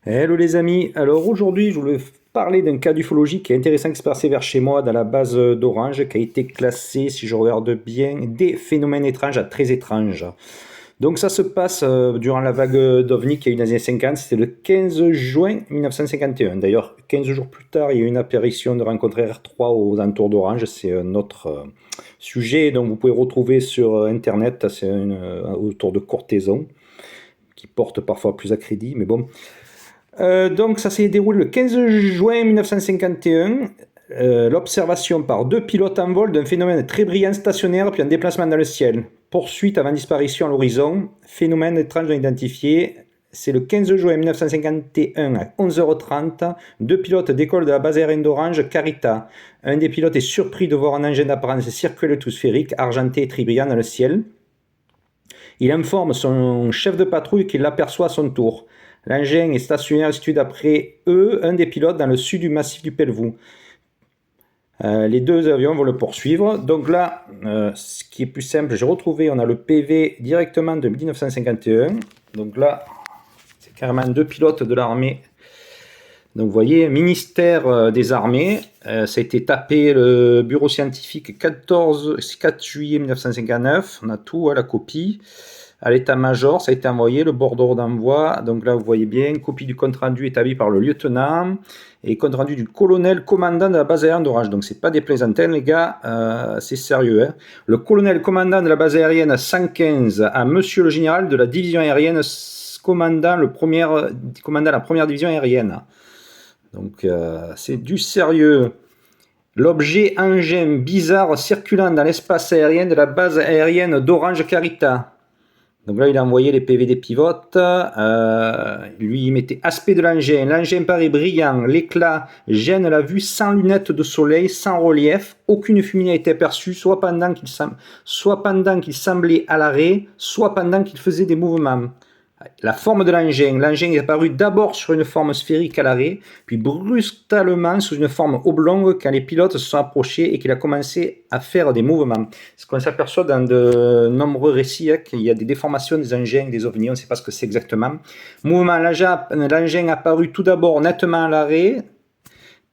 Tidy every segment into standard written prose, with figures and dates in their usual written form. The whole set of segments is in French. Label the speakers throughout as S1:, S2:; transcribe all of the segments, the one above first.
S1: Hello les amis, alors aujourd'hui je voulais parler d'un cas d'ufologie qui est intéressant qui se passait vers chez moi dans la base d'Orange, qui a été classé, si je regarde bien, des phénomènes étranges à très étranges. Donc ça se passe durant la vague d'OVNI qui a eu dans les années 50, c'était le 15 juin 1951. D'ailleurs, 15 jours plus tard, il y a eu une apparition de rencontre R3 aux alentours d'Orange, c'est un autre sujet, donc vous pouvez retrouver sur internet, c'est autour de Courthézon, qui porte parfois plus à crédit, mais bon. Donc ça s'est déroulé le 15 juin 1951. L'observation par deux pilotes en vol d'un phénomène très brillant stationnaire puis un déplacement dans le ciel. Poursuite avant disparition à l'horizon. Phénomène étrange non identifié. C'est le 15 juin 1951 à 11h30. Deux pilotes décollent de la base aérienne d'Orange, Carita. Un des pilotes est surpris de voir un engin d'apparence circulaire tout sphérique, argenté et très brillant dans le ciel. Il informe son chef de patrouille qu'il l'aperçoit à son tour. L'engin est stationnaire et situé d'après eux, un des pilotes dans le sud du massif du Pelvoux. Les deux avions vont le poursuivre. Donc là, ce qui est plus simple, j'ai retrouvé, on a le PV directement de 1951. Donc là, c'est carrément deux pilotes de l'armée. Donc vous voyez, ministère des armées, ça a été tapé le bureau scientifique 4 juillet 1959. On a tout, la copie. À l'état-major, ça a été envoyé, le bordereau d'envoi. Donc là, vous voyez bien, copie du compte-rendu établi par le lieutenant et compte-rendu du colonel commandant de la base aérienne d'Orange. Donc c'est pas des plaisantaines, les gars, c'est sérieux. Hein. Le colonel commandant de la base aérienne 115 à monsieur le général de la division aérienne commandant la première division aérienne. Donc c'est du sérieux. L'objet engin bizarre circulant dans l'espace aérien de la base aérienne d'Orange Carita. Donc là, il a envoyé les PV des pivotes. Lui, il mettait aspect de l'engin. L'engin paraît brillant. L'éclat gêne la vue sans lunettes de soleil, sans relief. Aucune fumée n'a été aperçue, soit pendant qu'il semblait à l'arrêt, soit pendant qu'il faisait des mouvements. La forme de l'engin. L'engin est apparu d'abord sur une forme sphérique à l'arrêt, puis brutalement sous une forme oblongue quand les pilotes se sont approchés et qu'il a commencé à faire des mouvements. Ce qu'on s'aperçoit dans de nombreux récits, qu'il y a des déformations des engins, des ovnis, on ne sait pas ce que c'est exactement. Mouvement, l'engin a apparu tout d'abord nettement à l'arrêt,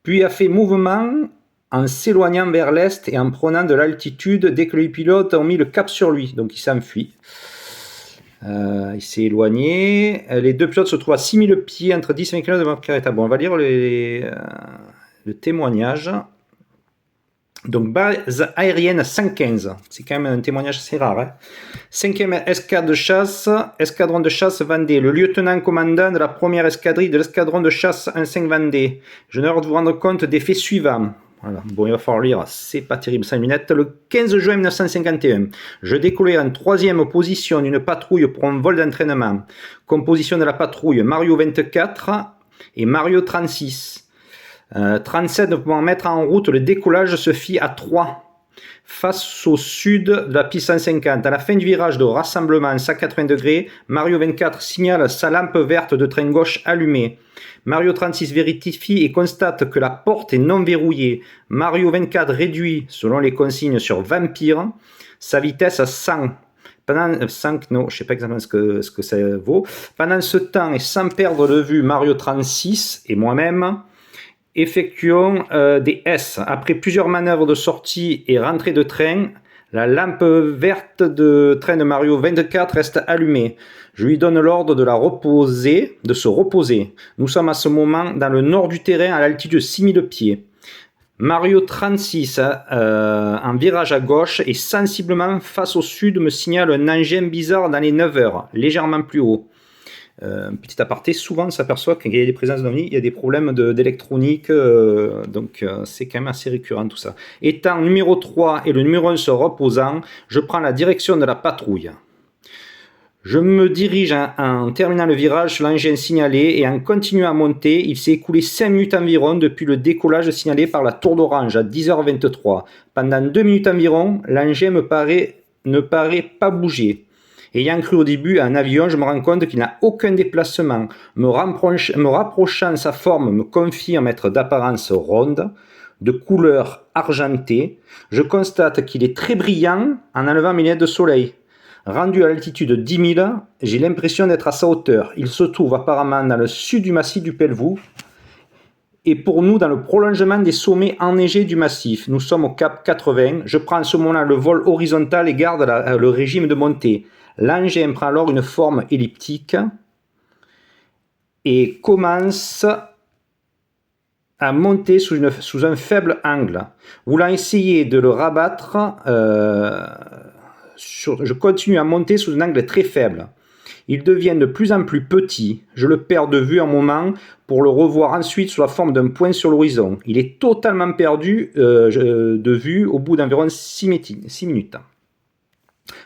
S1: puis a fait mouvement en s'éloignant vers l'est et en prenant de l'altitude dès que les pilotes ont mis le cap sur lui, donc il s'enfuit. Il s'est éloigné. Les deux pilotes se trouvent à 6000 pieds, entre 10 et 20 km de Mont Carita. Bon, on va lire le témoignage. Donc, base aérienne 115. C'est quand même un témoignage assez rare. Hein. 5e escadron de chasse Vendée. Le lieutenant commandant de la première escadrille de l'escadron de chasse 1-5 Vendée. Je n'ai de vous rendre compte des faits suivants. Voilà. Bon, il va falloir lire, c'est pas terrible sans lunettes. Le 15 juin 1951, je décollais en 3e position d'une patrouille pour un vol d'entraînement. Composition de la patrouille Mario 24 et Mario 36. 37 pour mettre en route, le décollage se fit à 3. Face au sud de la piste 150. À la fin du virage de rassemblement 180 degrés, Mario 24 signale sa lampe verte de train gauche allumée. Mario 36 vérifie et constate que la porte est non verrouillée. Mario 24 réduit, selon les consignes sur Vampire, sa vitesse à 100. Pendant 5, non, je ne sais pas exactement ce que ça vaut. Pendant ce temps, et sans perdre de vue Mario 36 et moi-même, effectuons des S. Après plusieurs manœuvres de sortie et rentrée de train, la lampe verte de train de Mario 24 reste allumée. Je lui donne l'ordre de se reposer. Nous sommes à ce moment dans le nord du terrain à l'altitude de 6000 pieds. Mario 36 en virage à gauche et sensiblement face au sud me signale un engin bizarre dans les 9 heures, légèrement plus haut. Petit aparté, souvent on s'aperçoit qu'il y a des présences d'ovnis, il y a des problèmes d'électronique, donc c'est quand même assez récurrent tout ça. Étant numéro 3 et le numéro 1 se reposant, je prends la direction de la patrouille. Je me dirige en terminant le virage sur l'engin signalé et en continuant à monter. Il s'est écoulé 5 minutes environ depuis le décollage signalé par la tour d'Orange à 10h23. Pendant 2 minutes environ, l'engin ne paraît pas bouger. Ayant cru au début à un avion, je me rends compte qu'il n'a aucun déplacement. Me rapprochant, sa forme me confirme être d'apparence ronde, de couleur argentée. Je constate qu'il est très brillant en enlevant mes lunettes de soleil. Rendu à l'altitude de 10 000, j'ai l'impression d'être à sa hauteur. Il se trouve apparemment dans le sud du massif du Pelvoux et pour nous dans le prolongement des sommets enneigés du massif. Nous sommes au cap 80. Je prends à ce moment-là le vol horizontal et garde le régime de montée. L'engin prend alors une forme elliptique et commence à monter sous un faible angle. Voulant essayer de le rabattre, je continue à monter sous un angle très faible. Il devient de plus en plus petit. Je le perds de vue un moment pour le revoir ensuite sous la forme d'un point sur l'horizon. Il est totalement perdu de vue au bout d'environ 6 minutes.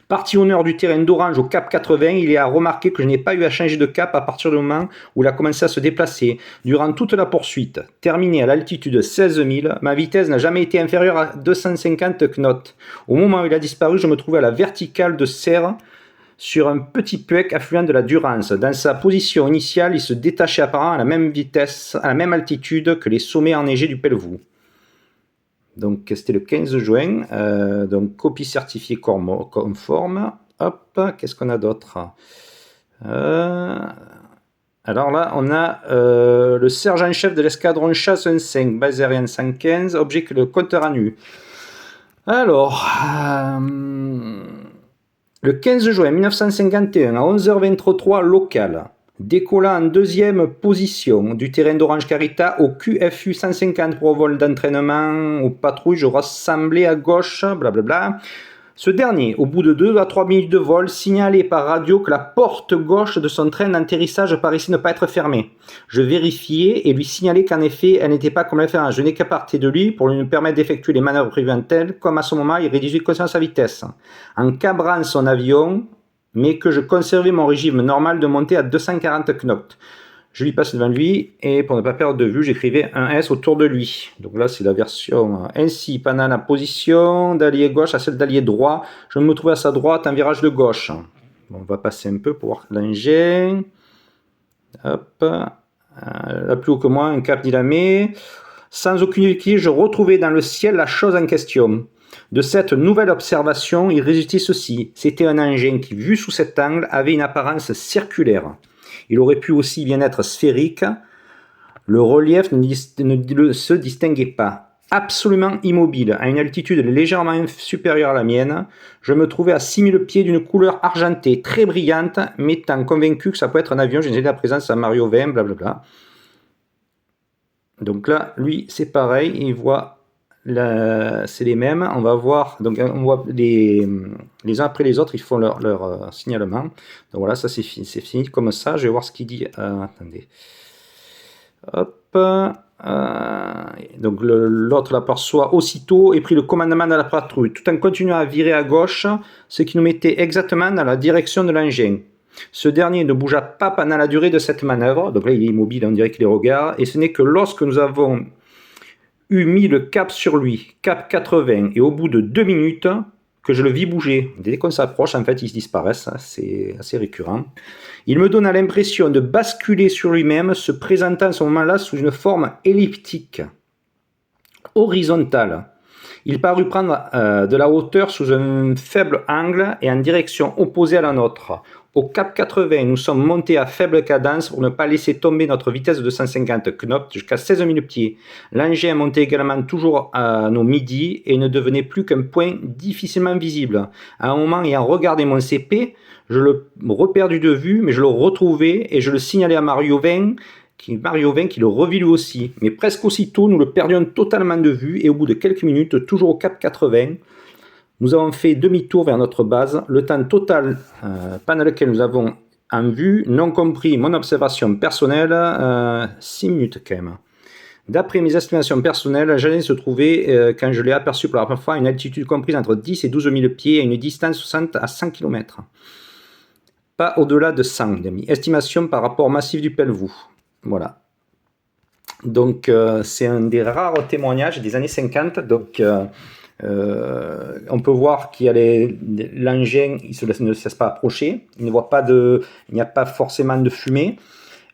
S1: Parti au nord du terrain d'Orange au cap 80, il est à remarquer que je n'ai pas eu à changer de cap à partir du moment où il a commencé à se déplacer. Durant toute la poursuite, terminée à l'altitude de 16 000, ma vitesse n'a jamais été inférieure à 250 knots. Au moment où il a disparu, je me trouvais à la verticale de Serres, sur un petit puec affluent de la Durance. Dans sa position initiale, il se détachait apparemment à la même vitesse, à la même altitude que les sommets enneigés du Pelvoux. Donc c'était le 15 juin, donc copie certifiée conforme. Hop, qu'est-ce qu'on a d'autre? Alors là, on a le sergent-chef de l'escadron chasse 5, base aérienne 115, objet que le compteur à nu. Alors, le 15 juin 1951, à 11h23 local, décollant en deuxième position du terrain d'Orange Carita au QFU 150 pour vol d'entraînement aux patrouilles, je rassemblais à gauche, blablabla. Ce dernier, au bout de 2 à 3 minutes de vol, signalait par radio que la porte gauche de son train d'atterrissage paraissait ne pas être fermée. Je vérifiais et lui signalais qu'en effet, elle n'était pas comme fermée. Je n'ai qu'à partir de lui pour lui permettre d'effectuer les manœuvres prévues en tel, comme à ce moment il réduisait consciemment sa vitesse. En cabrant son avion, mais que je conservais mon régime normal de montée à 240 knots. Je lui passe devant lui et pour ne pas perdre de vue, j'écrivais un S autour de lui. Donc là, c'est la version ainsi. Pendant la position d'allié gauche à celle d'allié droit, je me trouvais à sa droite en virage de gauche. Bon, on va passer un peu pour voir l'engin. Hop. Là, plus haut que moi, un cap dilamé. Sans aucune utilité, je retrouvais dans le ciel la chose en question. De cette nouvelle observation, il résultait ceci. C'était un engin qui, vu sous cet angle, avait une apparence circulaire. Il aurait pu aussi bien être sphérique. Le relief ne se distinguait pas. Absolument immobile, à une altitude légèrement supérieure à la mienne, je me trouvais à 6000 pieds d'une couleur argentée, très brillante, m'étant convaincu que ça peut être un avion. J'ai noté la présence à Mario 20, blablabla. Donc là, lui, c'est pareil, il voit, c'est les mêmes. On va voir, donc on voit les uns après les autres, ils font leur signalement. Donc voilà, ça c'est fini comme ça. Je vais voir ce qu'il dit. Attendez. Hop. Donc l'autre l'aperçoit aussitôt et prit le commandement de la patrouille, tout en continuant à virer à gauche, ce qui nous mettait exactement dans la direction de l'engin. Ce dernier ne bougea pas pendant la durée de cette manœuvre, donc là il est immobile, on dirait qu'il les regarde, et ce n'est que lorsque nous avons mis le cap sur lui, cap 80, et au bout de 2 minutes, que je le vis bouger. Dès qu'on s'approche, en fait, ils disparaissent, c'est assez récurrent. Il me donna l'impression de basculer sur lui-même, se présentant à ce moment-là sous une forme elliptique, horizontale. Il parut prendre de la hauteur sous un faible angle et en direction opposée à la nôtre. Au cap 80, nous sommes montés à faible cadence pour ne pas laisser tomber notre vitesse de 250 knots jusqu'à 16 000 pieds. L'engin montait également toujours à nos midis et ne devenait plus qu'un point difficilement visible. À un moment, ayant regardé mon CP, je le reperdus de vue, mais je le retrouvais et je le signalais à Mario 20 qui le revit lui aussi. Mais presque aussitôt, nous le perdions totalement de vue et au bout de quelques minutes, toujours au cap 80, nous avons fait demi-tour vers notre base, le temps total pendant lequel nous avons en vue, non compris mon observation personnelle, 6 minutes quand même. D'après mes estimations personnelles, Jeannet se trouvait, quand je l'ai aperçu pour la première fois, à une altitude comprise entre 10 et 12 000 pieds, à une distance 60 à 100 km. Pas au-delà de 100, estimation par rapport au massif du Pelvoux. Voilà. Donc, c'est un des rares témoignages des années 50, donc... on peut voir qu'il y a l'engin, il ne se laisse pas approcher, il n'y a pas forcément de fumée.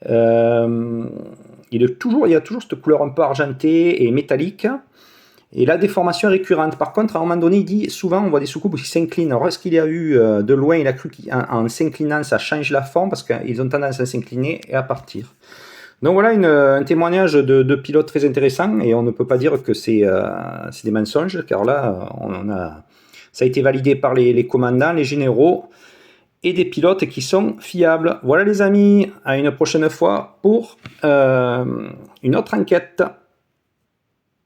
S1: Il y a toujours cette couleur un peu argentée et métallique. Et la déformation est récurrente. Par contre, à un moment donné, il dit, souvent on voit des soucoupes qui s'inclinent. Alors est-ce qu'il y a eu de loin, il a cru qu'en s'inclinant, ça change la forme, parce qu'ils ont tendance à s'incliner et à partir. Donc voilà un témoignage de pilote très intéressant, et on ne peut pas dire que c'est des mensonges, car là, ça a été validé par les commandants, les généraux, et des pilotes qui sont fiables. Voilà les amis, à une prochaine fois pour une autre enquête.